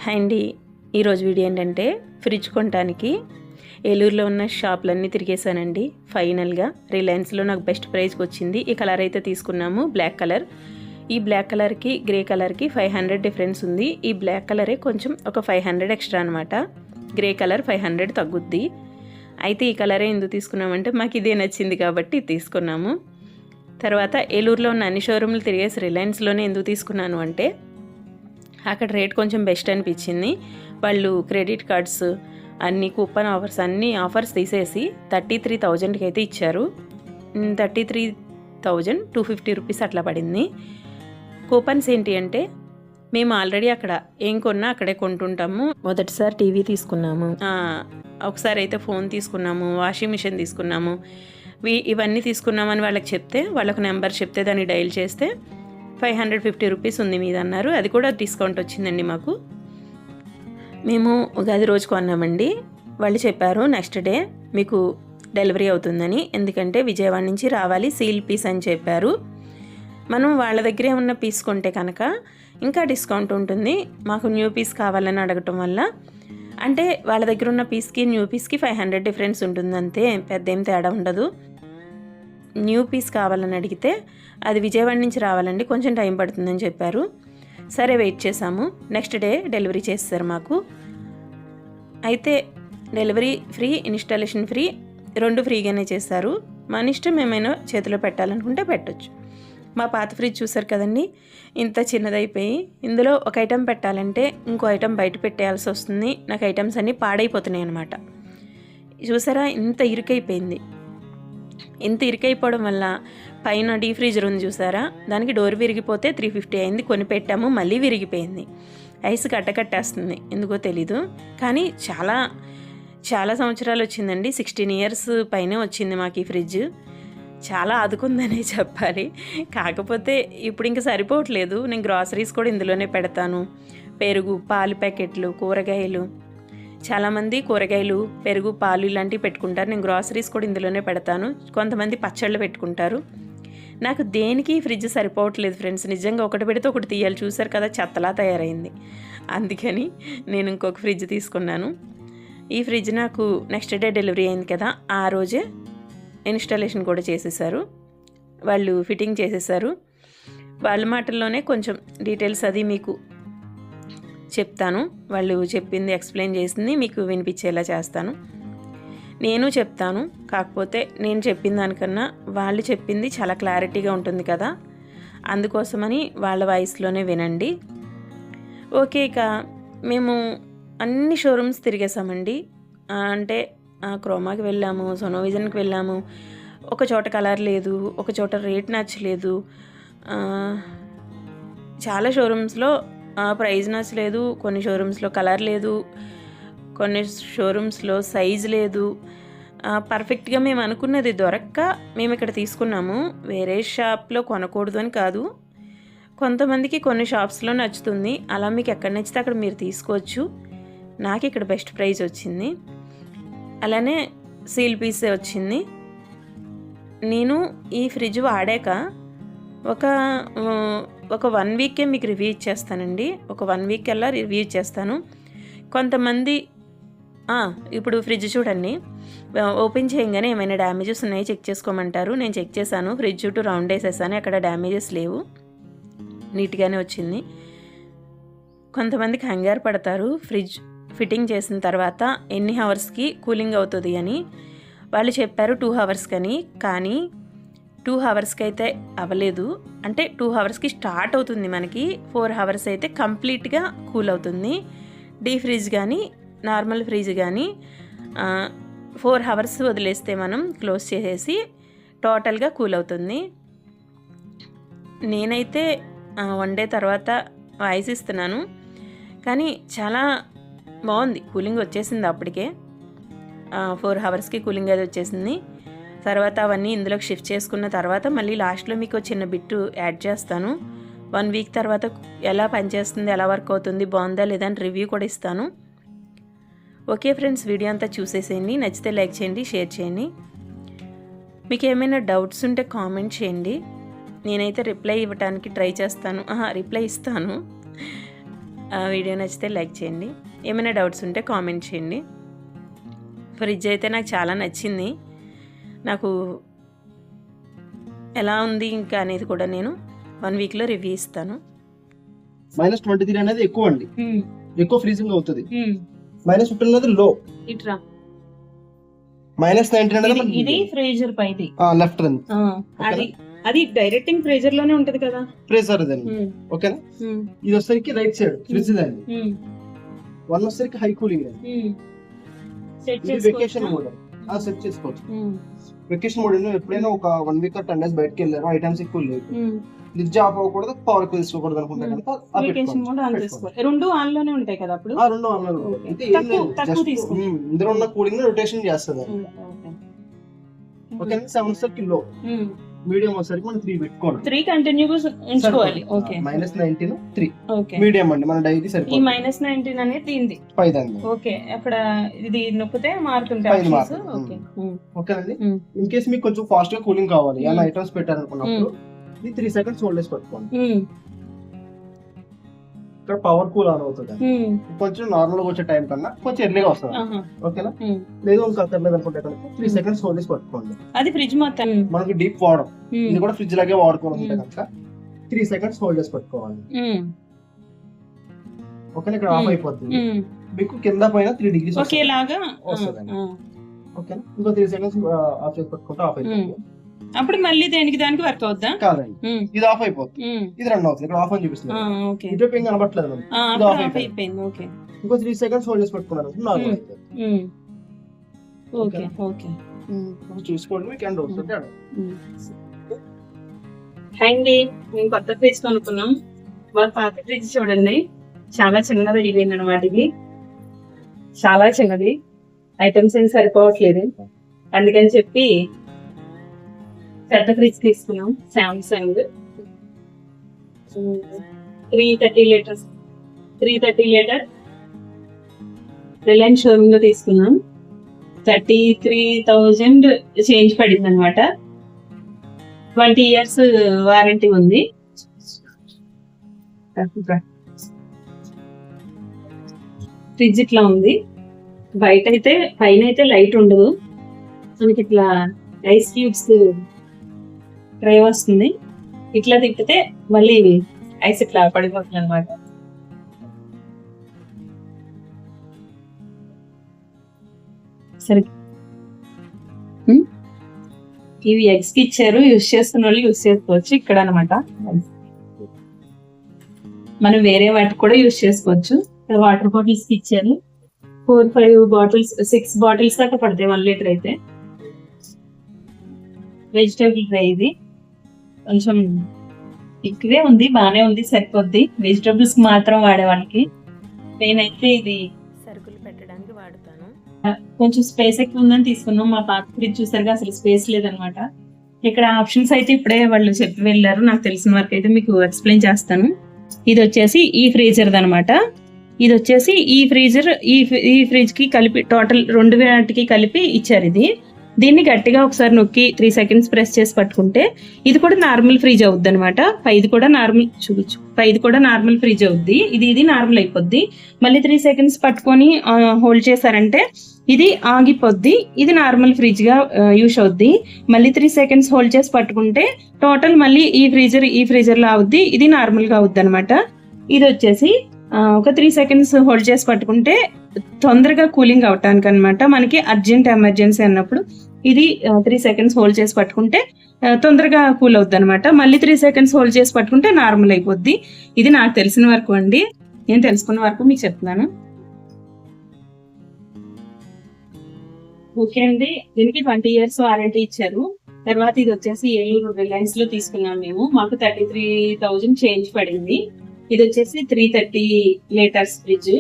Hi అండి, ఈరోజు video ఏంటంటే ఫ్రిడ్జ్ కొనడానికి ఏలూరులో ఉన్న షాపులన్నీ తిరిగేసానండి. ఫైనల్గా రిలయన్స్లో నాకు బెస్ట్ ప్రైస్కి వచ్చింది. ఈ కలర్ అయితే తీసుకున్నాము, బ్లాక్ కలర్. ఈ బ్లాక్ కలర్కి గ్రే కలర్కి 500 డిఫరెన్స్ ఉంది. ఈ బ్లాక్ కలరే కొంచెం ఒక 500 ఎక్స్ట్రా అనమాట. గ్రే కలర్ 500 తగ్గుద్ది. అయితే ఈ కలరే ఎందుకు తీసుకున్నామంటే మాకు ఇదే నచ్చింది కాబట్టి తీసుకున్నాము. తర్వాత ఏలూరులో ఉన్న అన్ని షోరూమ్లు తిరిగేసి రిలయన్స్లోనే ఎందుకు తీసుకున్నాను అంటే అక్కడ రేట్ కొంచెం బెస్ట్ అనిపించింది. వాళ్ళు క్రెడిట్ కార్డ్స్ అన్ని కూపన్ ఆఫర్స్ అన్ని ఆఫర్స్ తీసేసి 33,000కి అయితే ఇచ్చారు. 33,250 రూపీస్ అట్లా పడింది. కూపన్స్ ఏంటి అంటే మేము ఆల్రెడీ అక్కడ ఏం కొన్నా అక్కడే కొంటుంటాము. మొదటిసారి టీవీ తీసుకున్నాము, ఒకసారి అయితే ఫోన్ తీసుకున్నాము, వాషింగ్ మిషన్ తీసుకున్నాము. ఇవన్నీ తీసుకున్నామని వాళ్ళకి చెప్తే, వాళ్ళకు నెంబర్ చెప్తే దాన్ని డైల్ చేస్తే 550 రూపీస్ ఉంది మీద అన్నారు. అది కూడా డిస్కౌంట్ వచ్చిందండి మాకు. మేము ఉగాది రోజు కొన్నామండి. వాళ్ళు చెప్పారు నెక్స్ట్ డే మీకు డెలివరీ అవుతుందని. ఎందుకంటే విజయవాడ నుంచి రావాలి, సీల్ పీస్ అని చెప్పారు. మనం వాళ్ళ దగ్గరే ఉన్న పీస్ కొంటే కనుక ఇంకా డిస్కౌంట్ ఉంటుంది. మాకు న్యూ పీస్ కావాలని అడగటం వల్ల, అంటే వాళ్ళ దగ్గర ఉన్న పీస్కి న్యూ పీస్కి 500 డిఫరెన్స్ ఉంటుంది అంతే, పెద్ద ఏం తేడా ఉండదు. న్యూ పీస్ కావాలని అడిగితే అది విజయవాడ నుంచి రావాలండి, కొంచెం టైం పడుతుందని చెప్పారు. సరే వెయిట్ చేసాము. నెక్స్ట్ డే డెలివరీ చేస్తారు మాకు. అయితే డెలివరీ ఫ్రీ, ఇన్స్టాలేషన్ ఫ్రీ, 2 ఫ్రీగానే చేస్తారు. మన ఇష్టం, ఏమైనా చేతిలో పెట్టాలనుకుంటే పెట్టొచ్చు. మా పాత ఫ్రిడ్జ్ చూసారు కదండి, ఇంత చిన్నదైపోయి ఇందులో ఒక ఐటెం పెట్టాలంటే ఇంకో ఐటెం బయట పెట్టేయాల్సి వస్తుంది. నాకు ఐటమ్స్ అన్నీ పాడైపోతున్నాయి అనమాట. చూసారా, ఇంత ఇరుకైపోయింది. ఇంత ఇరుకైపోవడం వల్ల పైన డీ ఫ్రీజర్ ఉంది చూసారా, దానికి డోర్ విరిగిపోతే 350 అయింది. కొని పెట్టాము, మళ్ళీ విరిగిపోయింది. ఐస్ కట్టేస్తుంది, ఎందుకో తెలీదు. కానీ చాలా చాలా సంవత్సరాలు వచ్చిందండి. 16 ఇయర్స్ పైనే వచ్చింది మాకు ఈ ఫ్రిడ్జ్. చాలా ఆదుకుందనే చెప్పాలి. కాకపోతే ఇప్పుడు ఇంకా సరిపోవట్లేదు. నేను గ్రాసరీస్ కూడా ఇందులోనే పెడతాను. పెరుగు, పాలు ప్యాకెట్లు, కూరగాయలు. చాలామంది కూరగాయలు, పెరుగు, పాలు ఇలాంటివి పెట్టుకుంటారు. నేను గ్రాసరీస్ కూడా ఇందులోనే పెడతాను. కొంతమంది పచ్చళ్ళు పెట్టుకుంటారు. నాకు దేనికి ఫ్రిడ్జ్ సరిపోవట్లేదు ఫ్రెండ్స్. నిజంగా ఒకటి పెడితే ఒకటి తీయాలి. చూసారు కదా, చెత్తలా తయారైంది. అందుకని నేను ఇంకొక ఫ్రిడ్జ్ తీసుకున్నాను. ఈ ఫ్రిడ్జ్ నాకు నెక్స్ట్ డే డెలివరీ అయింది కదా, ఆ రోజే ఇన్స్టాలేషన్ కూడా చేసేసారు. వాళ్ళు ఫిట్టింగ్ చేసేసారు. వాళ్ళ మాటల్లోనే కొంచెం డీటెయిల్స్ అది మీకు చెప్తాను. వాళ్ళు చెప్పింది, ఎక్స్ప్లెయిన్ చేసింది మీకు వినిపించేలా చేస్తాను. నేను చెప్తాను, కాకపోతే నేను చెప్పిన దానికన్నా వాళ్ళు చెప్పింది చాలా క్లారిటీగా ఉంటుంది కదా, అందుకోసమని వాళ్ళ వాయిస్లోనే వినండి. ఓకే, ఇక మేము అన్ని షోరూమ్స్ తిరిగేసామండి. అంటే క్రోమాకి వెళ్ళాము, సోనోవిజన్కి వెళ్ళాము. ఒక చోట కలర్ లేదు, ఒక చోట రేట్ నచ్చలేదు. చాలా షోరూమ్స్లో ప్రైజ్ నచ్చలేదు, కొన్ని షోరూమ్స్లో కలర్ లేదు, కొన్ని షోరూమ్స్లో సైజ్ లేదు. పర్ఫెక్ట్గా మేము అనుకున్నది దొరక్క మేము ఇక్కడ తీసుకున్నాము. వేరే షాప్లో కొనకూడదు అని కాదు, కొంతమందికి కొన్ని షాప్స్లో నచ్చుతుంది. అలా మీకు ఎక్కడ నచ్చితే అక్కడ మీరు తీసుకోవచ్చు. నాకు ఇక్కడ బెస్ట్ ప్రైజ్ వచ్చింది. అలానే సీల్ పీసే వచ్చింది. నేను ఈ ఫ్రిడ్జ్ వాడాక ఒక 1 వీకే మీకు రివ్యూ ఇచ్చేస్తానండి. ఒక 1 వీక్ కల్లా రివ్యూ ఇచ్చేస్తాను. కొంతమంది ఇప్పుడు ఫ్రిడ్జ్ చూడండి, ఓపెన్ చేయగానే ఏమైనా డ్యామేజెస్ ఉన్నాయో చెక్ చేసుకోమంటారు. నేను చెక్ చేశాను, ఫ్రిడ్జ్ చుట్టూ రౌండ్ వేసేసాను, అక్కడ డ్యామేజెస్ లేవు, నీట్గానే వచ్చింది. కొంతమందికి కంగారు పడతారు ఫ్రిడ్జ్ ఫిట్టింగ్ చేసిన తర్వాత ఎన్ని అవర్స్కి కూలింగ్ అవుతుంది అని. వాళ్ళు చెప్పారు 2 అవర్స్ కానీ 2 అవర్స్కి అయితే అవ్వలేదు. అంటే 2 అవర్స్కి స్టార్ట్ అవుతుంది మనకి, 4 అవర్స్ అయితే కంప్లీట్గా కూల్ అవుతుంది. డీ ఫ్రిడ్జ్ కానీ నార్మల్ ఫ్రిడ్జ్ కానీ 4 అవర్స్ వదిలేస్తే మనం క్లోజ్ చేసేసి టోటల్గా కూల్ అవుతుంది. నేనైతే 1 డే తర్వాత వాయిస్ ఇస్తున్నాను, కానీ చాలా బాగుంది. కూలింగ్ వచ్చేసింది అప్పటికే, 4 అవర్స్కి కూలింగ్ అది వచ్చేసింది. తర్వాత అవన్నీ ఇందులోకి షిఫ్ట్ చేసుకున్న తర్వాత మళ్ళీ లాస్ట్లో మీకు చిన్న బిట్టు యాడ్ చేస్తాను. 1 వీక్ తర్వాత ఎలా పనిచేస్తుంది, ఎలా వర్క్ అవుతుంది, బాగుందా లేదా అని రివ్యూ కూడా ఇస్తాను. ఓకే ఫ్రెండ్స్, వీడియో అంతా చూసేసేయండి. నచ్చితే లైక్ చేయండి, షేర్ చేయండి. మీకు ఏమైనా డౌట్స్ ఉంటే కామెంట్ చేయండి. నేనైతే రిప్లై ఇవ్వడానికి ట్రై చేస్తాను, రిప్లై ఇస్తాను. వీడియో నచ్చితే లైక్ చేయండి. ఏమైనా డౌట్స్ ఉంటే కామెంట్ చేయండి. ఫ్రిడ్జ్ అయితే నాకు చాలా నచ్చింది. నాకు ఎలా ఉంది ఇంకా అనేది కూడా నేను 1 వీక్లో రివ్యూ ఇస్తాను. -23 అనేది ఎక్కువ అండి, ఎక్కువ ఫ్రీజింగ్ అవుతుంది. -15 అనేది లో. ఇట్రా -19 అనేది ఇది ఫ్రీజర్ పైది లెఫ్ట్ రన్. అది డైరెక్టింగ్ ఫ్రీజర్ లోనే ఉంటది కదా, ఫ్రీజర్ అదండి. ఓకేనా. ఇది వచ్చేసరికి రైట్ సైడ్ ఫ్రిడ్జ్ అండి. 1 వచ్చేసరికి హై కూలింగ్ అండి. వెకేషన్ మోడ్ సెట్ చేసుకోవచ్చు. వెకేషన్ మోడ్ ఎప్పుడైనా ఒక 1 వీక్ 10 డేస్ బయటకి వెళ్ళారు, ఐటమ్స్ ఎక్కువ లేవు, ఫ్రిడ్జ్ ఆఫ్ అవ్వకూడదు, పవర్ ఎక్కువ తీసుకోకూడదు అనుకుంటే కనుక వెకేషన్ మోడ్ ఆన్ చేసుకోవాలి. రెండు ఆన్ లోనే ఉంటాయి కదా అప్పుడు. రెండు ఆన్ లో అంటే ఇందులో ఉన్న కూలింగ్ రొటేషన్ చేస్తుంది. ఓకే. 7 వచ్చేసరికి లో, మీడియం వచ్చేసరికి మనం 3 పెట్టుకోవాలి. 3 కంటిన్యూస్ ఉంచుకోవాలి. ఓకే. -19 3 ఓకే. మీడియం అండి, మన డైలీ సరిపోతుంది. ఈ -19 అనేది దీనిది పైదండి. ఓకే. అక్కడ ఇది నొక్కితే మారుతుంటాయి ఆప్షన్స్. ఓకే. ఓకేనండి. ఇన్ కేస్ మీకు కొంచెం ఫాస్ట్ గా కూలింగ్ కావాలి, ఏమైనా ఐటమ్స్ పెట్టారనుకున్నప్పుడు ఇది 3 సెకండ్స్ హోల్డ్ చేసి పట్టుకోండి. ఇక్కడ పవర్ కూల్ ఆన్ అవుతుంది. కొంచెం నార్మల్ గా వచ్చే టైం కన్నా కొంచెం ఎర్లీగా వస్తుంది. ఓకేనా. లేదు ఇంకా అక్కర్లేదు అనుకుంటే కనుక 3 సెకండ్స్ హోల్డ్ చేసి పట్టుకోండి. అది ఫ్రిడ్జ్ మొత్తం మనకి డీప్ వాడడం, ఇది కూడా ఫ్రిడ్జ్ లాగే వాడుకోవాలంటే కనుక 3 సెకండ్స్ హోల్డ్ చేసి పట్టుకోవాలి. ఓకేనా. ఇక్కడ ఆఫ్ అయిపోతుంది మీకు, కింద పైన 3 degrees ఒకేలాగా వస్తుంది. ఓకేనా. ఇంకో 3 సెకండ్స్ ఆఫ్ చేసి పట్టుకుంటే ఆఫ్ అయిపోతుంది. అప్పుడు మళ్ళీ దేనికి దానికి వర్క్ అవుద్దా? కాదండి, ఇది ఆఫ్ అయిపోతుంది, ఇది రన్ అవుతుంది. ఇక్కడ ఆఫ్ అని చూపిస్తుంది, ఇటు ఏం కనబడట్లేదు, ఇది ఆఫ్ అయిపోయింది. ఓకే. ఇంకో 3 సెకండ్స్ హోల్డ్ చేసి పెట్టుకున్నారు, నార్మల్ అయిపోతుంది. ఓకే. ఓకే. చూసుకోండి, మీకు ఎండ్ అవుతుంది. అండి మేము కొత్త ఫ్రిడ్జ్ కొనుక్కున్నాం. వాళ్ళ పాత ఫ్రిడ్జ్ చూడండి, చాలా చిన్నది అయిపోయింది అనమాట. ఇది చాలా చిన్నది, ఐటమ్స్ ఏం సరిపోవట్లేదు. అందుకని చెప్పి పెద్ద ఫ్రిడ్జ్ తీసుకున్నాం. సామ్సంగ్ 330 లీటర్ రిలయన్స్ షోరూమ్ లో తీసుకున్నాం. 33,000 చేంజ్ పడింది అనమాట. 20 years వారంటీ ఉంది. ఫ్రిడ్జ్ ఇట్లా ఉంది. బయట అయితే పైన అయితే లైట్ ఉండదు, మనకి ఇట్లా ఐస్ క్యూబ్స్ ట్రై వస్తుంది. ఇట్లా తిప్పితే మళ్ళీ ఐస్ ఇట్లా పడిపోతుంది అనమాట. సరే, ఇవి ఎగ్స్ కి ఇచ్చారు, యూస్ చేస్తున్న వాళ్ళు యూస్ చేసుకోవచ్చు. ఇక్కడ అనమాట మనం వేరే వాటికి కూడా యూస్ చేసుకోవచ్చు. ఇక్కడ వాటర్ బాటిల్స్ కి ఇచ్చారు. 4-5 బాటిల్స్, 6 బాటిల్స్ దాకా పడతాయి 1 లీటర్ అయితే. వెజిటేబుల్ ట్రై ఇది కొంచెం ఎక్కువే ఉంది, బానే ఉంది, సరిపోద్ది వెజిటేబుల్స్ మాత్రం వాడే వాళ్ళకి. నేనైతే ఇది సరుకులు పెట్టడానికి వాడతాను. కొంచెం స్పేస్ ఎక్కువ ఉందని తీసుకున్నాం. మా పాత ఫ్రిడ్జ్ చూసారుగా, అసలు స్పేస్ లేదనమాట. ఇక్కడ ఆప్షన్స్ అయితే ఇప్పుడే వాళ్ళు చెప్పి వెళ్ళారు, నాకు తెలిసిన వరకు అయితే మీకు ఎక్స్ప్లెయిన్ చేస్తాను. ఇది వచ్చేసి ఈ ఫ్రీజర్ అనమాట. ఇది వచ్చేసి ఈ ఫ్రీజర్ ఈ ఫ్రిడ్జ్ కి కలిపి టోటల్ 2 వాటికి కలిపి ఇచ్చారు. ఇది దీన్ని గట్టిగా ఒకసారి నొక్కి 3 సెకండ్స్ ప్రెస్ చేసి పట్టుకుంటే ఇది కూడా నార్మల్ ఫ్రిడ్జ్ అవుద్ది అనమాట. పైది కూడా నార్మల్ చూపించు, పైది కూడా నార్మల్ ఫ్రిడ్జ్ అవుద్ది. ఇది నార్మల్ అయిపోద్ది. మళ్ళీ 3 సెకండ్స్ పట్టుకొని హోల్డ్ చేశారంటే ఇది ఆగిపోద్ది. ఇది నార్మల్ ఫ్రిడ్జ్ గా యూస్ అవుద్ది. మళ్ళీ 3 సెకండ్స్ హోల్డ్ చేసి పట్టుకుంటే టోటల్ మళ్ళీ ఈ ఫ్రీజర్ లా అవుద్ది. ఇది నార్మల్ గా అవుద్ది అనమాట. ఇది వచ్చేసి ఒక 3 సెకండ్స్ హోల్డ్ చేసి పట్టుకుంటే తొందరగా కూలింగ్ అవటానికి అనమాట. మనకి అర్జెంట్ ఎమర్జెన్సీ అన్నప్పుడు ఇది 3 సెకండ్స్ హోల్డ్ చేసి పట్టుకుంటే తొందరగా కూల్ అవుద్ది అనమాట. మళ్ళీ 3 సెకండ్స్ హోల్డ్ చేసి పట్టుకుంటే నార్మల్ అయిపోద్ది. ఇది నాకు తెలిసిన వరకు అండి, నేను తెలుసుకున్న వరకు మీకు చెప్తున్నాను. ఓకే అండి. దీనికి 20 years వారంటీ ఇచ్చారు. తర్వాత ఇది వచ్చేసి ఏలూరు రిలయన్స్ లో తీసుకున్నాం మేము. మాకు 33,000 చేంజ్ పడింది. ఇది వచ్చేసి 330 లీటర్స్ ఫ్రిడ్జ్.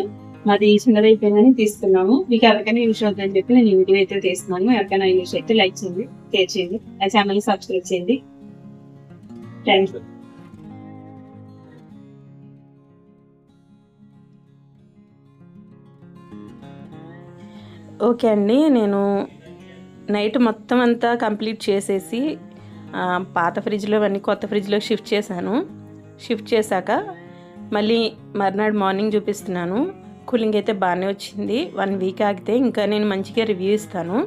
మాది చిన్నదైపోయిందని తీసుకున్నాము. మీకు ఎవరికైనా యూస్ అవుతుందని చెప్పి నేను వీడియో అయితే తీస్తున్నాను. ఎవరికైనా యూస్ అయితే లైక్ చేయండి, షేర్ చేయండి, ఆ ఛానల్ సబ్స్క్రైబ్ చేయండి. Thank you. ఓకే అండి, నేను నైట్ మొత్తం అంతా కంప్లీట్ చేసేసి పాత ఫ్రిడ్జ్లో అన్నీ కొత్త ఫ్రిడ్జ్లో షిఫ్ట్ చేశాను. షిఫ్ట్ చేశాక మళ్ళీ మర్నాడు మార్నింగ్ చూపిస్తున్నాను. కూలింగ్ అయితే బాగానే వచ్చింది. 1 వీక్ ఆగితే ఇంకా నేను మంచిగా రివ్యూ ఇస్తాను.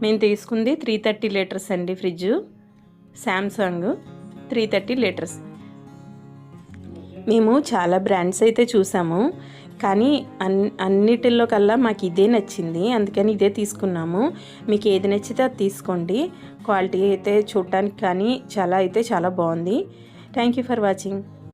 మేము తీసుకుంది 330 లీటర్స్ అండి ఫ్రిడ్జ్, శాంసంగ్ 330 లీటర్స్. మేము చాలా బ్రాండ్స్ అయితే చూసాము, కానీ అన్నిటిల్లో కల్లా మాకు ఇదే నచ్చింది, అందుకని ఇదే తీసుకున్నాము. మీకు ఏది నచ్చితే అది తీసుకోండి. క్వాలిటీ అయితే చూడటానికి కానీ చాలా బాగుంది. Thank you for watching.